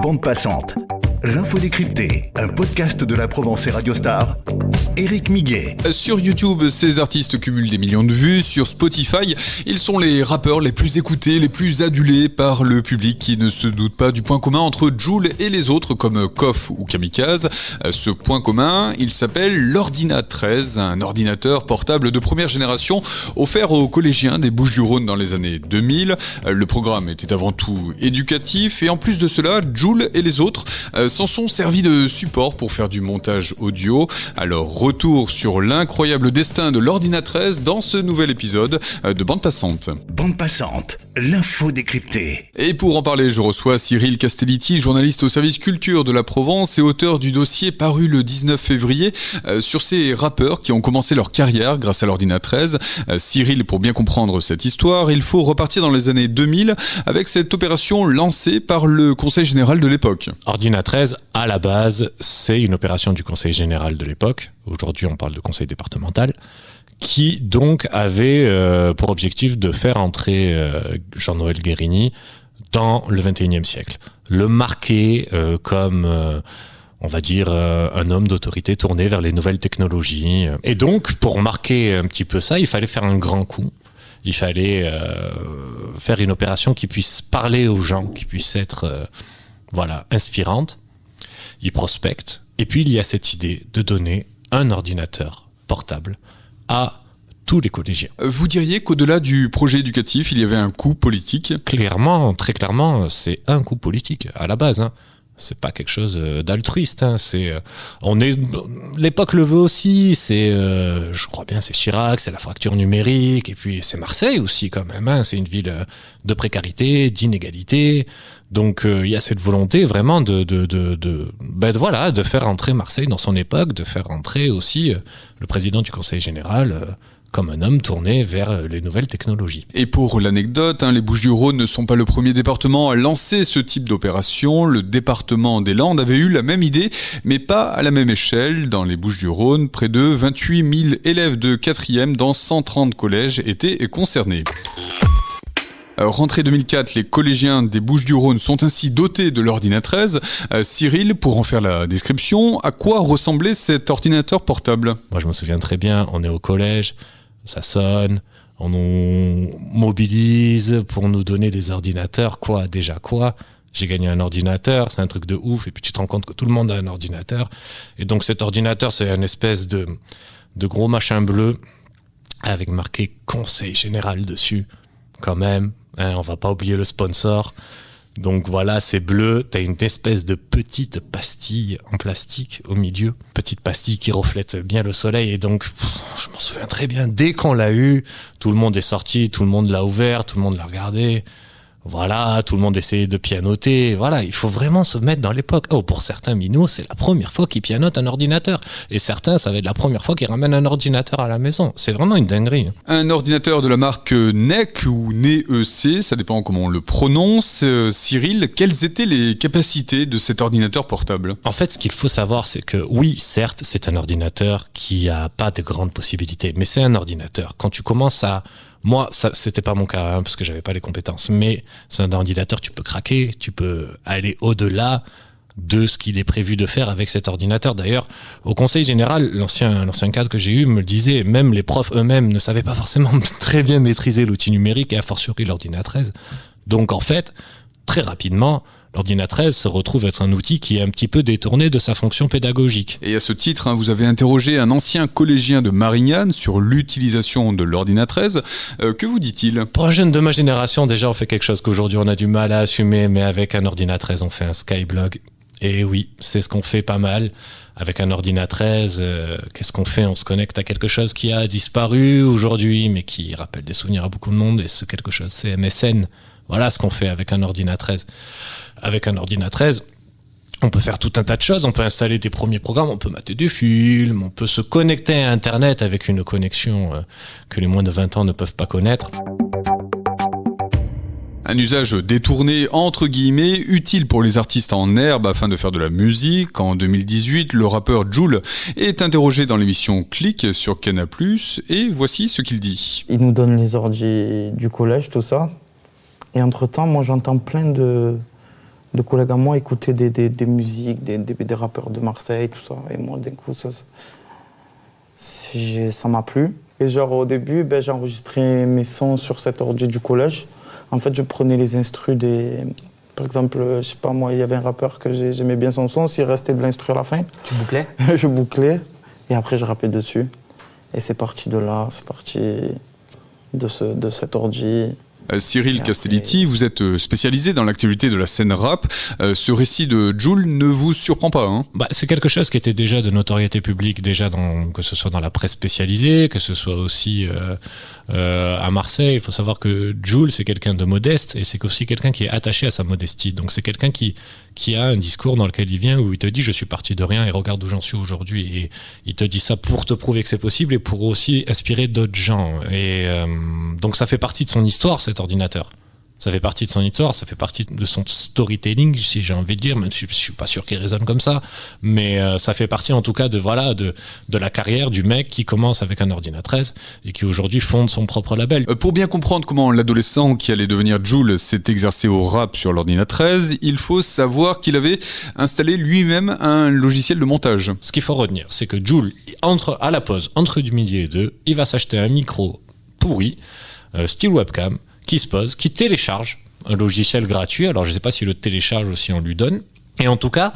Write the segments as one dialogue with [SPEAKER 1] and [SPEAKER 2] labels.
[SPEAKER 1] Bande passante. L'info décryptée, un podcast de la Provence et Radio Star. Éric Miguet.
[SPEAKER 2] Sur YouTube, ces artistes cumulent des millions de vues. Sur Spotify, ils sont les rappeurs les plus écoutés, les plus adulés par le public qui ne se doute pas du point commun entre Jul et les autres comme Koff ou Kamikaze. Ce point commun, il s'appelle l'Ordina 13, un ordinateur portable de première génération offert aux collégiens des Bouches-du-Rhône dans les années 2000. Le programme était avant tout éducatif et en plus de cela, Jul et les autres s'en sont servis de support pour faire du montage audio. Alors retour sur l'incroyable destin de l'Ordina 13 dans ce nouvel épisode de Bande passante.
[SPEAKER 1] Bande passante, l'info décryptée.
[SPEAKER 2] Et pour en parler, je reçois Cyril Castellitti, journaliste au service culture de la Provence et auteur du dossier paru le 19 février sur ces rappeurs qui ont commencé leur carrière grâce à l'Ordina 13. Cyril, pour bien comprendre cette histoire, il faut repartir dans les années 2000 avec cette opération lancée par le Conseil général de l'époque.
[SPEAKER 3] Ordina 13, à la base, c'est une opération du Conseil général de l'époque. Aujourd'hui, on parle de Conseil départemental, qui donc avait pour objectif de faire entrer Jean-Noël Guérini dans le XXIe siècle. Le marquer comme... on va dire un homme d'autorité tourné vers les nouvelles technologies. Et donc, pour marquer un petit peu ça, il fallait faire un grand coup. Il fallait faire une opération qui puisse parler aux gens, qui puisse être inspirante. Il prospecte. Et puis, il y a cette idée de donner un ordinateur portable à tous les collégiens.
[SPEAKER 2] Vous diriez qu'au-delà du projet éducatif, il y avait un coût politique ?
[SPEAKER 3] Clairement, très clairement, c'est un coût politique à la base. C'est pas quelque chose d'altruiste. L'époque le veut aussi. Je crois bien, c'est Chirac, c'est la fracture numérique, et puis c'est Marseille aussi quand même. C'est une ville de précarité, d'inégalité. Donc il y a cette volonté vraiment de faire rentrer Marseille dans son époque, de faire rentrer aussi le président du Conseil général comme un homme tourné vers les nouvelles technologies.
[SPEAKER 2] Et pour l'anecdote, les Bouches-du-Rhône ne sont pas le premier département à lancer ce type d'opération. Le département des Landes avait eu la même idée, mais pas à la même échelle. Dans les Bouches-du-Rhône, près de 28 000 élèves de 4e dans 130 collèges étaient concernés. Rentrée 2004, les collégiens des Bouches-du-Rhône sont ainsi dotés de l'Ordina 13. Cyril, pour en faire la description, à quoi ressemblait cet ordinateur portable ?
[SPEAKER 3] Moi, je me souviens très bien, on est au collège, ça sonne, on nous mobilise pour nous donner des ordinateurs. Quoi ? J'ai gagné un ordinateur, c'est un truc de ouf, et puis tu te rends compte que tout le monde a un ordinateur. Et donc cet ordinateur, c'est une espèce de gros machin bleu, avec marqué Conseil général dessus, quand même. On va pas oublier le sponsor. Donc voilà, c'est bleu, t'as une espèce de petite pastille en plastique au milieu. Petite pastille qui reflète bien le soleil. Et donc, je m'en souviens très bien, dès qu'on l'a eu, tout le monde est sorti, tout le monde l'a ouvert, tout le monde l'a regardé. Voilà, tout le monde essayait de pianoter. Voilà, il faut vraiment se mettre dans l'époque. Pour certains minots, c'est la première fois qu'ils pianotent un ordinateur. Et certains, ça va être la première fois qu'ils ramènent un ordinateur à la maison. C'est vraiment une dinguerie.
[SPEAKER 2] Un ordinateur de la marque NEC ou NEC, ça dépend comment on le prononce. Cyril, quelles étaient les capacités de cet ordinateur portable ?
[SPEAKER 3] En fait, ce qu'il faut savoir, c'est que oui, certes, c'est un ordinateur qui a pas de grandes possibilités. Mais c'est un ordinateur. Quand tu commences à... Moi, ça, c'était pas mon cas, parce que j'avais pas les compétences. Mais c'est un ordinateur, tu peux craquer, tu peux aller au-delà de ce qu'il est prévu de faire avec cet ordinateur. D'ailleurs, au Conseil général, l'ancien cadre que j'ai eu me le disait, même les profs eux-mêmes ne savaient pas forcément très bien maîtriser l'outil numérique et a fortiori l'Ordina 13. Donc en fait, très rapidement, l'Ordina 13 se retrouve être un outil qui est un petit peu détourné de sa fonction pédagogique.
[SPEAKER 2] Et à ce titre, vous avez interrogé un ancien collégien de Marignane sur l'utilisation de l'Ordina 13. Que vous dit-il ?
[SPEAKER 3] Pour un jeune de ma génération, déjà, on fait quelque chose qu'aujourd'hui on a du mal à assumer, mais avec un Ordina 13, on fait un Skyblog. Et oui, c'est ce qu'on fait pas mal. Avec un Ordina 13, qu'est-ce qu'on fait ? On se connecte à quelque chose qui a disparu aujourd'hui, mais qui rappelle des souvenirs à beaucoup de monde. Et ce quelque chose, c'est MSN. Voilà ce qu'on fait avec un Ordina 13. Avec un Ordina 13, on peut faire tout un tas de choses. On peut installer des premiers programmes, on peut mater des films, on peut se connecter à Internet avec une connexion que les moins de 20 ans ne peuvent pas connaître.
[SPEAKER 2] Un usage détourné, entre guillemets, utile pour les artistes en herbe afin de faire de la musique. En 2018, le rappeur Jul est interrogé dans l'émission Click sur Canal+, et voici ce qu'il dit.
[SPEAKER 4] Il nous donne les ordis du collège, tout ça. Et entre-temps, moi, j'entends plein de de collègues à moi écoutaient des musiques, des rappeurs de Marseille, tout ça. Et moi, d'un coup, ça m'a plu. Et genre, au début, j'enregistrais mes sons sur cet ordi du collège. En fait, je prenais les instrus Par exemple, je sais pas moi, il y avait un rappeur que j'aimais bien son son, s'il restait de l'instru à la fin.
[SPEAKER 5] Tu bouclais?
[SPEAKER 4] Je bouclais, et après je rappais dessus. Et c'est parti de là, c'est parti de cet ordi.
[SPEAKER 2] Cyril Castellitti, vous êtes spécialisé dans l'actualité de la scène rap. Ce récit de Jul ne vous surprend pas, hein?
[SPEAKER 3] C'est quelque chose qui était déjà de notoriété publique, déjà que ce soit dans la presse spécialisée, que ce soit aussi à Marseille. Il faut savoir que Jul, c'est quelqu'un de modeste et c'est aussi quelqu'un qui est attaché à sa modestie. Donc c'est quelqu'un qui a un discours dans lequel il vient où il te dit je suis parti de rien et regarde où j'en suis aujourd'hui. Et il te dit ça pour te prouver que c'est possible et pour aussi inspirer d'autres gens. Et donc ça fait partie de son histoire, cet ordinateur. Ça fait partie de son histoire, ça fait partie de son storytelling, si j'ai envie de dire, même si je suis pas sûr qu'il résonne comme ça, mais ça fait partie en tout cas de la carrière du mec qui commence avec un Ordina 13 et qui aujourd'hui fonde son propre label.
[SPEAKER 2] Pour bien comprendre comment l'adolescent qui allait devenir Jul s'est exercé au rap sur l'Ordina 13, il faut savoir qu'il avait installé lui-même un logiciel de montage.
[SPEAKER 3] Ce qu'il faut retenir, c'est que Jul, à la pause, entre du midi et deux, il va s'acheter un micro pourri, style webcam, qui se pose, qui télécharge un logiciel gratuit. Alors je sais pas s'il le télécharge ou si on lui donne. Et en tout cas,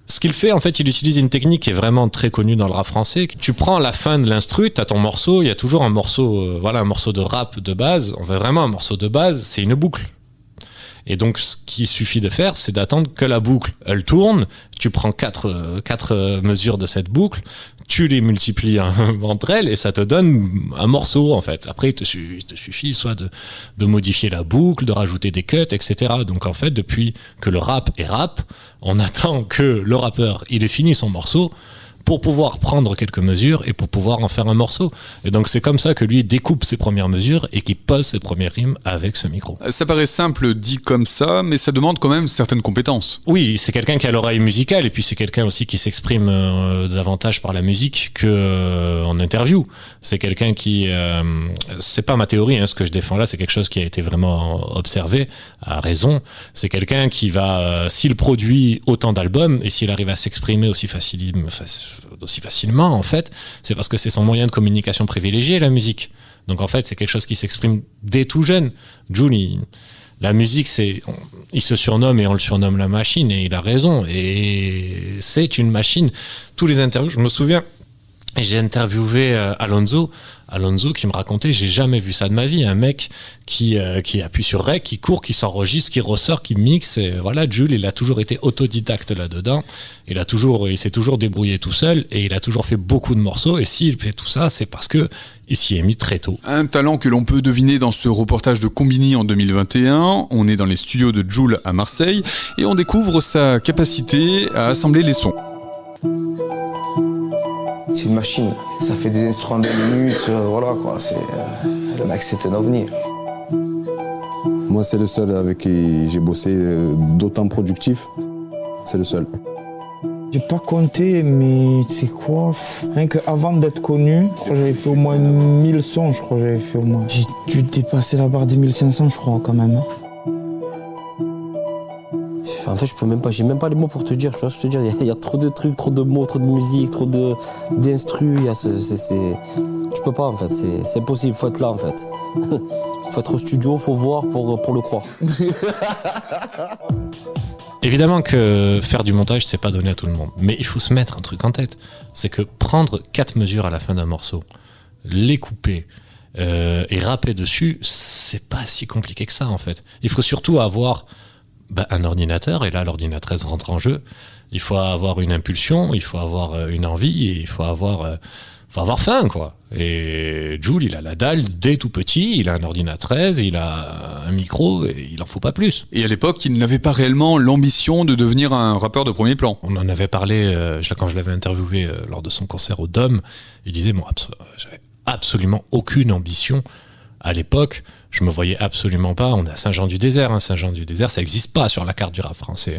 [SPEAKER 3] ce qu'il fait, en fait, il utilise une technique qui est vraiment très connue dans le rap français. Tu prends la fin de l'instru, t'as ton morceau, il y a toujours un morceau, un morceau de rap de base. On veut vraiment un morceau de base, c'est une boucle. Et donc, ce qu'il suffit de faire, c'est d'attendre que la boucle, elle tourne. Tu prends quatre mesures de cette boucle, tu les multiplies entre elles et ça te donne un morceau, en fait. Après, il te suffit soit de modifier la boucle, de rajouter des cuts, etc. Donc, en fait, depuis que le rap est rap, on attend que le rappeur, il ait fini son morceau pour pouvoir prendre quelques mesures et pour pouvoir en faire un morceau. Et donc c'est comme ça que lui découpe ses premières mesures et qu'il pose ses premières rimes avec ce micro.
[SPEAKER 2] Ça paraît simple dit comme ça, mais ça demande quand même certaines compétences.
[SPEAKER 3] Oui, c'est quelqu'un qui a l'oreille musicale et puis c'est quelqu'un aussi qui s'exprime davantage par la musique que en interview. C'est quelqu'un qui c'est pas ma théorie, ce que je défends là, c'est quelque chose qui a été vraiment observé à raison. C'est quelqu'un qui va s'il produit autant d'albums et s'il arrive à s'exprimer aussi facilement, en fait, c'est parce que c'est son moyen de communication privilégié, la musique. Donc, en fait, c'est quelque chose qui s'exprime dès tout jeune. Jul, la musique, il se surnomme et on le surnomme la machine et il a raison. Et c'est une machine. Tous les interviews, je me souviens, et j'ai interviewé Alonso qui me racontait, j'ai jamais vu ça de ma vie, un mec qui appuie sur rec, qui court, qui s'enregistre, qui ressort, qui mixe, et voilà, Jul, il a toujours été autodidacte là-dedans, il s'est toujours débrouillé tout seul, et il a toujours fait beaucoup de morceaux, et s'il fait tout ça, c'est parce que il s'y est mis très tôt.
[SPEAKER 2] Un talent que l'on peut deviner dans ce reportage de Combini en 2021, on est dans les studios de Jul à Marseille, et on découvre sa capacité à assembler les sons.
[SPEAKER 6] C'est une machine, ça fait des instruments de minutes, voilà quoi, le mec c'est un ovni.
[SPEAKER 7] Moi c'est le seul avec qui j'ai bossé d'autant productif, c'est le seul.
[SPEAKER 4] J'ai pas compté, mais c'est quoi, rien qu'avant d'être connu, je crois que j'avais fait au moins 1000 sons, J'ai dû dépasser la barre des 1500 je crois quand même.
[SPEAKER 5] En fait, j'ai même pas les mots pour te dire, tu vois, il y a trop de trucs, trop de mots, trop de musique, trop d'instru, tu peux pas en fait, c'est impossible, faut être là en fait. Faut être au studio, faut voir pour le croire.
[SPEAKER 3] Évidemment que faire du montage, c'est pas donné à tout le monde, mais il faut se mettre un truc en tête, c'est que prendre 4 mesures à la fin d'un morceau, les couper, et rapper dessus, c'est pas si compliqué que ça en fait. Il faut surtout avoir un ordinateur, et là l'Ordina 13 rentre en jeu. Il faut avoir une impulsion, il faut avoir une envie, et il faut avoir faim quoi. Et Jul, il a la dalle dès tout petit, il a un Ordina 13, il a un micro, et il en faut pas plus.
[SPEAKER 2] Et à l'époque, il n'avait pas réellement l'ambition de devenir un rappeur de premier plan.
[SPEAKER 3] On en avait parlé quand je l'avais interviewé lors de son concert au Dôme. Il disait j'avais absolument aucune ambition. À l'époque, je me voyais absolument pas. On est à Saint-Jean-du-Désert. Saint-Jean-du-Désert, ça n'existe pas sur la carte du rap français.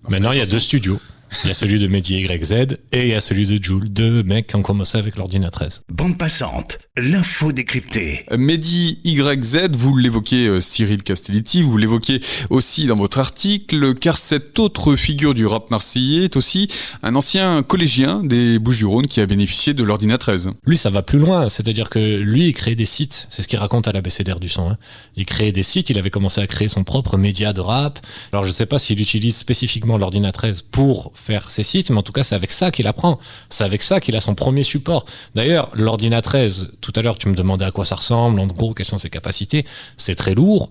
[SPEAKER 3] Maintenant, il y a 2 studios. Il y a celui de Mehdi YZ et il y a celui de Jul, 2 mecs qui ont commencé avec l'ordinatrice.
[SPEAKER 1] Bande passante, l'info décryptée.
[SPEAKER 2] Mehdi YZ, vous l'évoquez, Cyril Castellitti, vous l'évoquez aussi dans votre article, car cette autre figure du rap marseillais est aussi un ancien collégien des Bouches-du-Rhône qui a bénéficié de l'ordinatrice.
[SPEAKER 3] Lui, ça va plus loin, c'est-à-dire que lui, il crée des sites, c'est ce qu'il raconte à l'ABCDR du son. Il créait des sites, il avait commencé à créer son propre média de rap. Alors je sais pas s'il utilise spécifiquement l'ordinatrice pour faire ses sites, mais en tout cas c'est avec ça qu'il apprend, c'est avec ça qu'il a son premier support. D'ailleurs, l'ordinatrice, tout à l'heure tu me demandais à quoi ça ressemble, en gros quelles sont ses capacités, c'est très lourd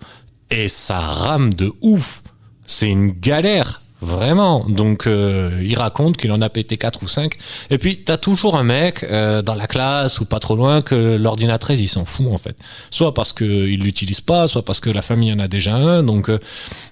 [SPEAKER 3] et ça rame de ouf, c'est une galère. Vraiment. Donc, il raconte qu'il en a pété 4 ou 5. Et puis, t'as toujours un mec dans la classe ou pas trop loin que l'ordinatrice, il s'en fout en fait. Soit parce qu'il l'utilise pas, soit parce que la famille en a déjà un. Donc,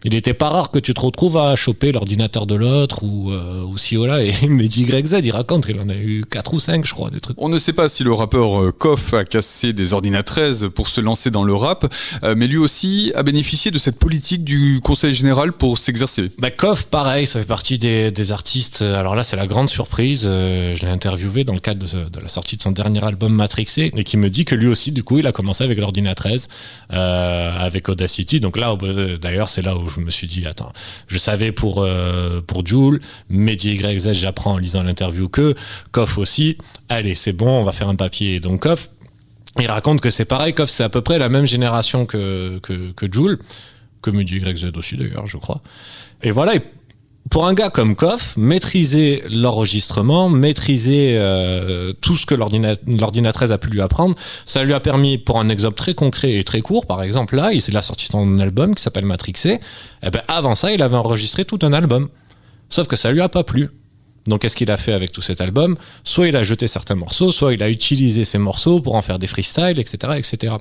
[SPEAKER 3] il était pas rare que tu te retrouves à choper l'ordinateur de l'autre ou si oh là. Et Mehdi YZ, il raconte qu'il en a eu 4 ou 5, je crois, des trucs.
[SPEAKER 2] On ne sait pas si le rappeur Koff a cassé des ordinatrices pour se lancer dans le rap, mais lui aussi a bénéficié de cette politique du Conseil général pour s'exercer.
[SPEAKER 3] Koff, pareil, ça fait partie des artistes. Alors là, c'est la grande surprise. Je l'ai interviewé dans le cadre de la sortie de son dernier album Matrixé, et qui me dit que lui aussi, du coup, il a commencé avec l'ordinatrice, avec Audacity. Donc là, d'ailleurs, c'est là où je me suis dit, attends, je savais pour Jul, Mehdi YZ, j'apprends en lisant l'interview que Koff aussi. Allez, c'est bon, on va faire un papier. Donc Koff, il raconte que c'est pareil. Koff, c'est à peu près la même génération que Jul, que Mehdi YZ aussi d'ailleurs, je crois. Et voilà. Pour un gars comme Koff, maîtriser l'enregistrement, maîtriser tout ce que l'ordinatrice a pu lui apprendre, ça lui a permis, pour un exemple très concret et très court, par exemple là, il a sorti son album qui s'appelle Matrixé, et ben avant ça, il avait enregistré tout un album. Sauf que ça lui a pas plu. Donc qu'est-ce qu'il a fait avec tout cet album ? Soit il a jeté certains morceaux, soit il a utilisé ces morceaux pour en faire des freestyles, etc., etc.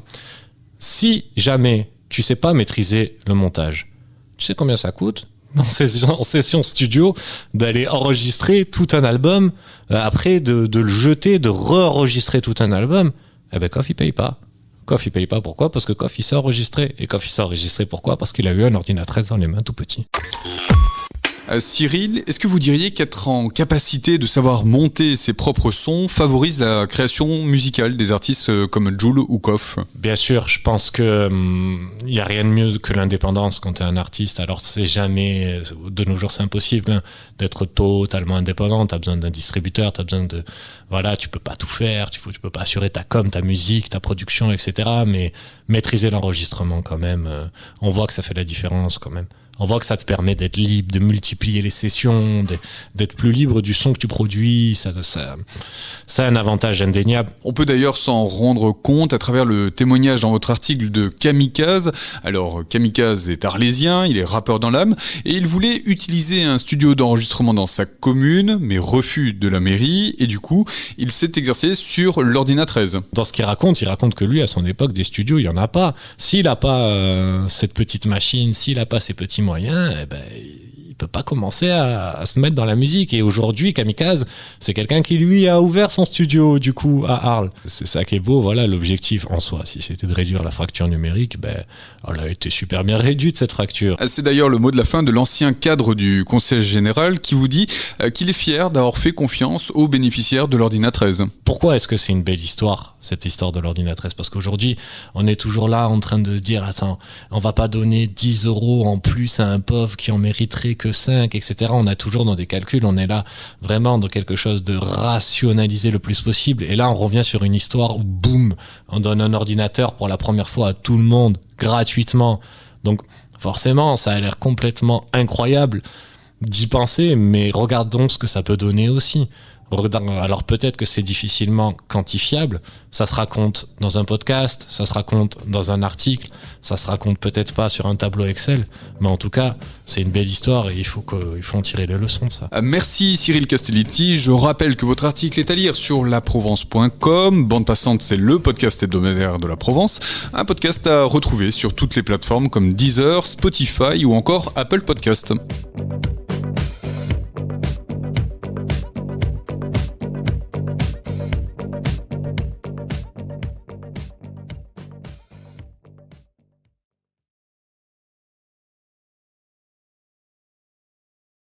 [SPEAKER 3] Si jamais tu sais pas maîtriser le montage, tu sais combien ça coûte ? En session studio, d'aller enregistrer tout un album, après de le jeter, de re-enregistrer tout un album, eh ben Koff il paye pas. Koff il paye pas, pourquoi ? Parce que Koff il sait enregistrer. Et Koff il sait enregistrer pourquoi ? Parce qu'il a eu un ordinatrice dans les mains tout petit.
[SPEAKER 2] Cyril, est-ce que vous diriez qu'être en capacité de savoir monter ses propres sons favorise la création musicale des artistes comme Jul ou Koff ?
[SPEAKER 3] Bien sûr, je pense que y a rien de mieux que l'indépendance quand t'es un artiste. Alors c'est jamais, de nos jours c'est impossible d'être totalement indépendant. T'as besoin d'un distributeur, t'as besoin de, voilà, tu peux pas tout faire, tu peux pas assurer ta com, ta musique, ta production, etc. Mais maîtriser l'enregistrement quand même, on voit que ça fait la différence quand même. On voit que ça te permet d'être libre, de multiplier les sessions, d'être plus libre du son que tu produis. Ça a un avantage indéniable.
[SPEAKER 2] On peut d'ailleurs s'en rendre compte à travers le témoignage dans votre article de Kamikaze. Alors, Kamikaze est arlésien, il est rappeur dans l'âme, et il voulait utiliser un studio d'enregistrement dans sa commune, mais refus de la mairie, et du coup, il s'est exercé sur l'ordinatrice.
[SPEAKER 3] Dans ce qu'il raconte, il raconte que lui, à son époque, des studios, il y en a pas. S'il a pas cette petite machine, s'il a pas ces petits moyens, eh ben, il peut pas commencer à se mettre dans la musique. Et aujourd'hui, Kamikaze, c'est quelqu'un qui lui a ouvert son studio, du coup, à Arles. C'est ça qui est beau, voilà, l'objectif en soi. Si c'était de réduire la fracture numérique, ben, elle a été super bien réduite, cette fracture.
[SPEAKER 2] C'est d'ailleurs le mot de la fin de l'ancien cadre du Conseil général qui vous dit qu'il est fier d'avoir fait confiance aux bénéficiaires de l'ordinatrice.
[SPEAKER 3] Pourquoi est-ce que c'est une belle histoire, cette histoire de l'ordinatrice ? Parce qu'aujourd'hui, on est toujours là en train de se dire, attends, on va pas donner 10 € en plus à un pauvre qui en mériterait que 5, etc. On a toujours dans des calculs, on est là vraiment dans quelque chose de rationalisé le plus possible. Et là, on revient sur une histoire où, boum, on donne un ordinateur pour la première fois à tout le monde, gratuitement. Donc, forcément, ça a l'air complètement incroyable d'y penser, mais regardons ce que ça peut donner aussi. Alors peut-être que c'est difficilement quantifiable, ça se raconte dans un podcast, ça se raconte dans un article, ça se raconte peut-être pas sur un tableau Excel, mais en tout cas, c'est une belle histoire et il faut en tirer les leçons de ça.
[SPEAKER 2] Merci Cyril Castellitti, je rappelle que votre article est à lire sur laprovence.com, Bande passante c'est le podcast hebdomadaire de la Provence, un podcast à retrouver sur toutes les plateformes comme Deezer, Spotify ou encore Apple Podcast.